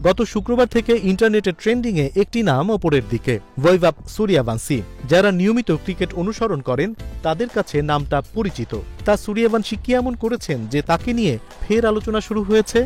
গত শুক্রবার থেকে ইন্টারনেটে ট্রেন্ডিংয়ে একটি নাম ওপরের দিকে, বৈভব সূর্যবংশী। যারা নিয়মিত ক্রিকেট অনুসরণ করেন তাদের কাছে নামটা পরিচিত। তা সূর্যবংশী কি এমন করেছেন যে তাকে নিয়ে ফের আলোচনা শুরু হয়েছে?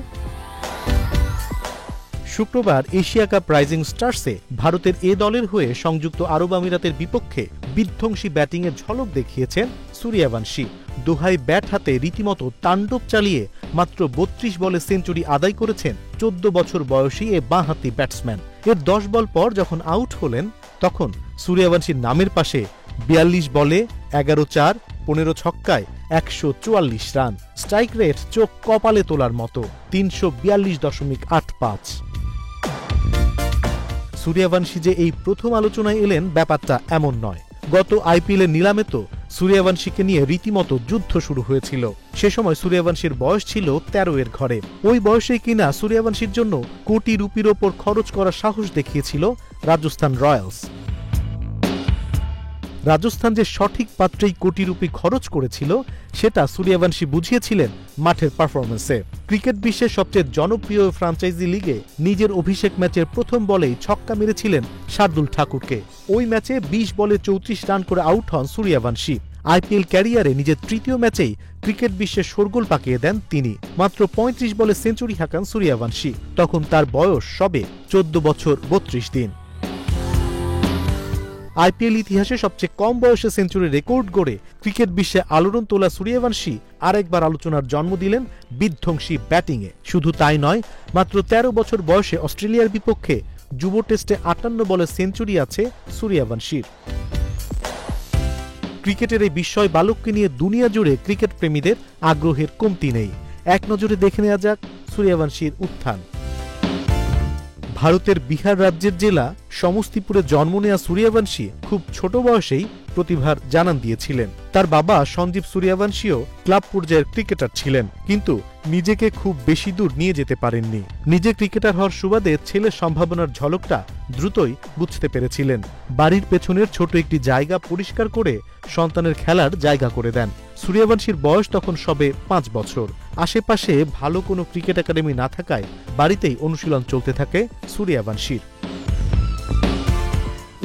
শুক্রবার এশিয়া কাপ রাইজিং স্টার্সে ভারতের এ দলের হয়ে সংযুক্ত আরব আমিরাতের বিপক্ষে বিধ্বংসী ব্যাটিংয়ের ঝলক দেখিয়েছেন সূর্যবংশী। দোহায় ব্যাট হাতে রীতিমতো তাণ্ডব চালিয়ে মাত্র ৩২ বলে সেঞ্চুরি আদায় করেছেন ১৪ বছর বয়সী এ বাঁহাতি ব্যাটসম্যান। এর ১০ বল পর যখন আউট হলেন তখন সূর্যবংশীর নামের পাশে ৪২ বলে ১১-৪, ১৫ ছক্কায় ১৪৪ রান, স্ট্রাইক রেট চোখ কপালে তোলার মতো ৩৪২.৮৫। সূর্যবংশী যে এই প্রথম আলোচনায় এলেন ব্যাপারটা এমন নয়। গত আইপিএলের নিলামে তো সূর্যবংশীকে নিয়ে রীতিমতো যুদ্ধ শুরু হয়েছিল। সে সময় সূর্যবংশীর বয়স ছিল ১৩ এর ঘরে। ওই বয়সেই কিনা সূর্যবংশীর জন্য কোটি রুপির ওপর খরচ করার সাহস দেখিয়েছিল রাজস্থান রয়্যালস। রাজস্থান যে সঠিক পাত্রেই কোটি রুপি খরচ করেছিল সেটা সূর্যবংশী বুঝিয়েছিলেন মাঠের পারফরমেন্সে। ক্রিকেট বিশ্বের সবচেয়ে জনপ্রিয় ফ্র্যাঞ্চাইজি লিগে নিজের অভিষেক ম্যাচের প্রথম বলেই ছক্কা মেরেছিলেন শার্দুল ঠাকুরকে। ওই ম্যাচে ২০ বলে ৩৪ রান করে আউট হন সূর্যবংশী। আইপিএল ক্যারিয়ারে নিজের তৃতীয় ম্যাচেই ক্রিকেট বিশ্বের শোরগোল পাকিয়ে দেন তিনি। মাত্র ৩৫ বলে সেঞ্চুরি হাঁকান সূর্যবংশী। তখন তার বয়স সবে ১৪ বছর ৩২ দিন। আইপিএল ইতিহাসে সবচেয়ে কম বয়সে সেঞ্চুরি রেকর্ড গড়ে ক্রিকেট বিশ্বে আলোড়ন তোলা সূর্যবংশী আরেকবার আলোচনার জন্ম দিলেন বিধ্বংসী ব্যাটিংয়ে। শুধু তাই নয়, মাত্র ১৩ বছর বয়সে অস্ট্রেলিয়ার বিপক্ষে যুব টেস্টে ৫৮ বলে সেঞ্চুরি আছে সূর্যবংশীর। ক্রিকেটের এই বিস্ময় বালককে নিয়ে দুনিয়া জুড়ে ক্রিকেট প্রেমীদের আগ্রহের কমতি নেই। এক নজরে দেখে নেওয়া যাক সূর্যবংশীর উত্থান। ভারতের বিহার রাজ্যের জেলা সমস্তিপুরে জন্ম নেয়া সূর্যবংশী খুব ছোট বয়সেই প্রতিভার জানান দিয়েছিলেন। তার বাবা সঞ্জীব সূর্যবংশীও ক্লাব পর্যায়ের ক্রিকেটার ছিলেন, কিন্তু নিজেকে খুব বেশি দূর নিয়ে যেতে পারেননি। নিজে ক্রিকেটার হওয়ার সুবাদে ছেলের সম্ভাবনার ঝলকটা দ্রুতই বুঝতে পেরেছিলেন। বাড়ির পেছনের ছোট একটি জায়গা পরিষ্কার করে সন্তানের খেলার জায়গা করে দেন। সূর্যবংশীর বয়স তখন সবে ৫ বছর। আশেপাশে ভালো কোনো ক্রিকেট একাডেমি না থাকায় বাড়িতেই অনুশীলন চলতে থাকে সূর্যবংশীর।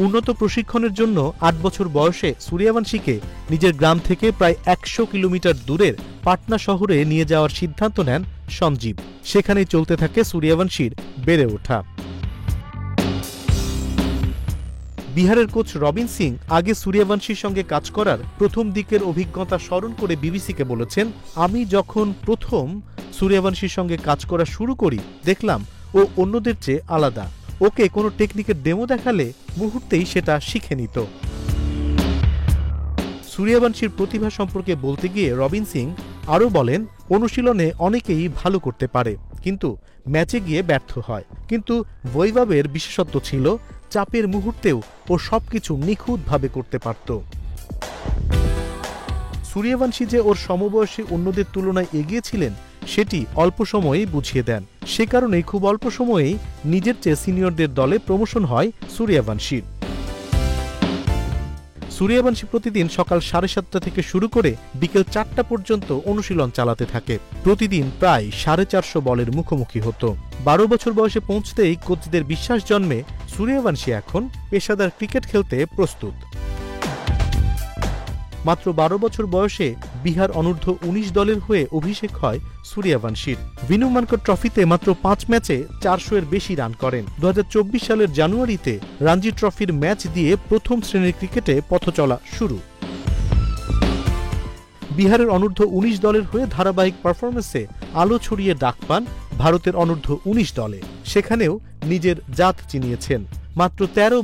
উন্নত প্রশিক্ষণের জন্য ৮ বছর বয়সে সূর্যবংশীকে নিজের গ্রাম থেকে প্রায় ১০০ কিলোমিটার দূরের পাটনা শহরে নিয়ে যাওয়ার সিদ্ধান্ত নেন সঞ্জীব। সেখানেই চলতে থাকে সূর্যবংশীর বেড়ে ওঠা। বিহারের কোচ রবিন সিং আগে সূর্যবংশীর সঙ্গে কাজ করার প্রথম দিকের অভিজ্ঞতা স্মরণ করে বিবিসিকে বলেছেন, আমি যখন প্রথম সূর্যবংশীর সঙ্গে কাজ করা শুরু করি দেখলাম ও অন্যদের চেয়ে আলাদা। ওকে কোনো টেকনিকের ডেমো দেখালে মুহূর্তেই সেটা শিখে নিত। সূর্যবংশীর প্রতিভা সম্পর্কে বলতে গিয়ে রবিন সিং আরও বলেন, অনুশীলনে অনেকেই ভালো করতে পারে কিন্তু ম্যাচে গিয়ে ব্যর্থ হয়। কিন্তু বৈভবের বিশেষত্ব ছিল চাপের মুহূর্তেও ও সবকিছু নিখুঁতভাবে করতে পারত। সূর্যবংশী যে ওর সমবয়সী অন্যদের তুলনায় এগিয়ে ছিলেন সেটি অল্প সময়েই বুঝিয়ে দেন। সে কারণেই খুব অল্প সময়েই নিজের চেয়ে সিনিয়রদের দলে প্রমোশন হয় সূর্যবংশীর। সূর্যবংশী প্রতিদিন সকাল ৭:৩০ থেকে শুরু করে বিকেল ৪টা পর্যন্ত অনুশীলন চালাতে থাকে। প্রতিদিন প্রায় ৪৫০ বলের মুখোমুখি হতো। ১২ বছর বয়সে পৌঁছতেই কোচদের বিশ্বাস জন্মে সূর্যবংশী এখন পেশাদার ক্রিকেট খেলতে প্রস্তুত। মাত্র ১২ বছর বয়সে বিহার অনূর্ধ্ব ১৯ দলের হয়ে অভিষেক হয় সূর্যবংশীর। ভিনু মানকর ট্রফিতে মাত্র ৫ ম্যাচে ৪০০ এর বেশি রান করেন। ২০২৪ সালের জানুয়ারিতে রঞ্জি ট্রফির ম্যাচ দিয়ে প্রথম শ্রেণীর ক্রিকেটে পথচলা শুরু। বিহারের অনূর্ধ্ব ১৯ দলের হয়ে ধারাবাহিক পারফরমেন্সে আলো ছড়িয়ে ডাক পান ভারতের অনূর্ধ্ব ১৯ দলে। সেখানেও নিজের জাত চিনিয়েছেন। মাত্র ১৩